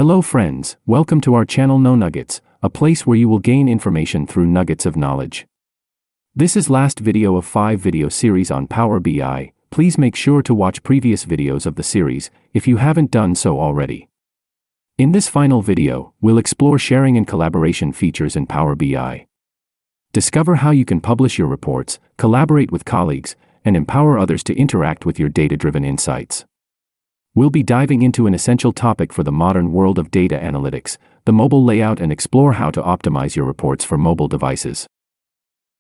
Hello friends, welcome to our channel No Nuggets, a place where you will gain information through nuggets of knowledge. This is last video of 5 video series on Power BI. Please make sure to watch previous videos of the series if you haven't done so already. In this final video, we'll explore sharing and collaboration features in Power BI. Discover how you can publish your reports, collaborate with colleagues, and empower others to interact with your data-driven insights. We'll be diving into an essential topic for the modern world of data analytics, the mobile layout, and explore how to optimize your reports for mobile devices.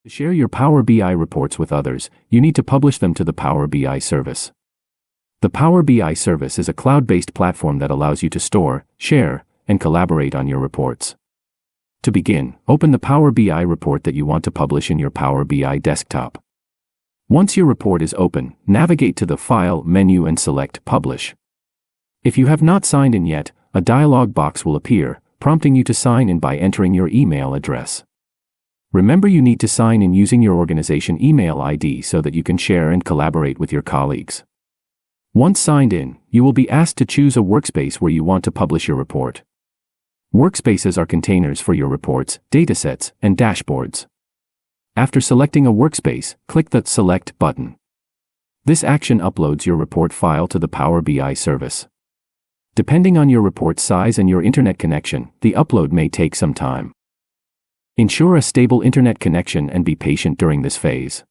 To share your Power BI reports with others, you need to publish them to the Power BI service. The Power BI service is a cloud-based platform that allows you to store, share, and collaborate on your reports. To begin, open the Power BI report that you want to publish in your Power BI desktop. Once your report is open, navigate to the File menu and select Publish. If you have not signed in yet, a dialog box will appear, prompting you to sign in by entering your email address. Remember, you need to sign in using your organization email ID so that you can share and collaborate with your colleagues. Once signed in, you will be asked to choose a workspace where you want to publish your report. Workspaces are containers for your reports, datasets, and dashboards. After selecting a workspace, click the Select button. This action uploads your report file to the Power BI service. Depending on your report size and your internet connection, the upload may take some time. Ensure a stable internet connection and be patient during this phase.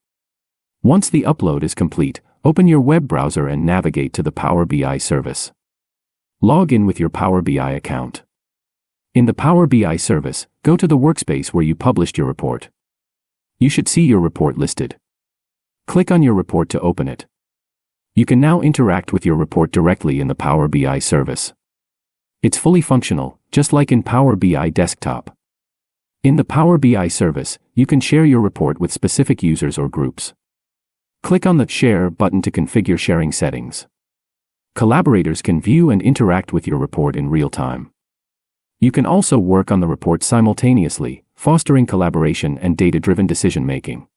Once the upload is complete, open your web browser and navigate to the Power BI service. Log in with your Power BI account. In the Power BI service, go to the workspace where you published your report. You should see your report listed. Click on your report to open it. You can now interact with your report directly in the Power BI service. It's fully functional, just like in Power BI Desktop. In the Power BI service, you can share your report with specific users or groups. Click on the Share button to configure sharing settings. Collaborators can view and interact with your report in real time. You can also work on the report simultaneously, fostering collaboration and data-driven decision-making.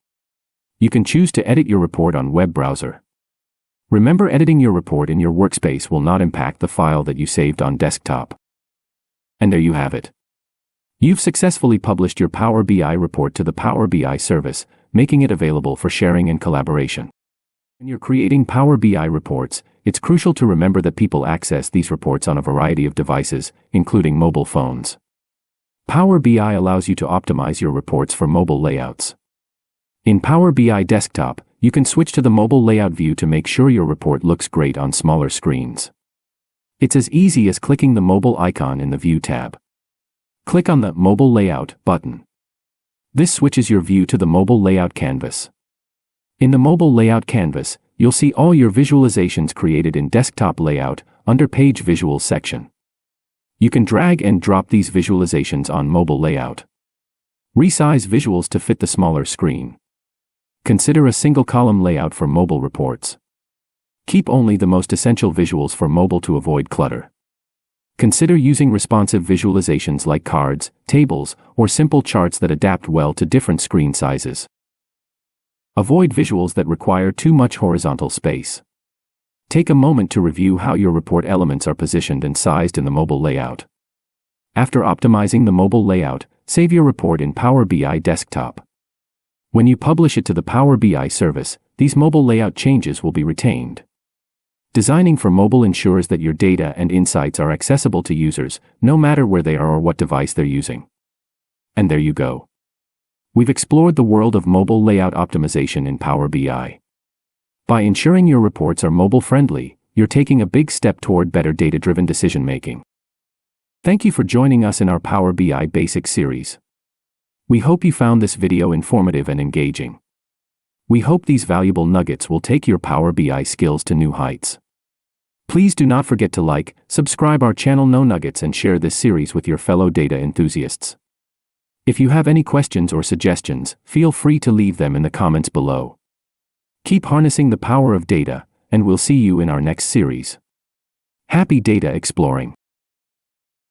You can choose to edit your report on web browser. Remember, editing your report in your workspace will not impact the file that you saved on desktop. And there you have it. You've successfully published your Power BI report to the Power BI service, making it available for sharing and collaboration. When you're creating Power BI reports, it's crucial to remember that people access these reports on a variety of devices, including mobile phones. Power BI allows you to optimize your reports for mobile layouts. In Power BI Desktop, you can switch to the mobile layout view to make sure your report looks great on smaller screens. It's as easy as clicking the mobile icon in the View tab. Click on the Mobile Layout button. This switches your view to the Mobile Layout canvas. In the Mobile Layout canvas, you'll see all your visualizations created in Desktop Layout under Page Visuals section. You can drag and drop these visualizations on Mobile Layout. Resize visuals to fit the smaller screen. Consider a single column layout for mobile reports. Keep only the most essential visuals for mobile to avoid clutter. Consider using responsive visualizations like cards, tables, or simple charts that adapt well to different screen sizes. Avoid visuals that require too much horizontal space. Take a moment to review how your report elements are positioned and sized in the mobile layout. After optimizing the mobile layout, save your report in Power BI Desktop. When you publish it to the Power BI service, these mobile layout changes will be retained. Designing for mobile ensures that your data and insights are accessible to users, no matter where they are or what device they're using. And there you go. We've explored the world of mobile layout optimization in Power BI. By ensuring your reports are mobile-friendly, you're taking a big step toward better data-driven decision-making. Thank you for joining us in our Power BI Basics series. We hope you found this video informative and engaging. We hope these valuable nuggets will take your Power BI skills to new heights. Please do not forget to like, subscribe our channel No Nuggets, and share this series with your fellow data enthusiasts. If you have any questions or suggestions, feel free to leave them in the comments below. Keep harnessing the power of data, and we'll see you in our next series. Happy data exploring!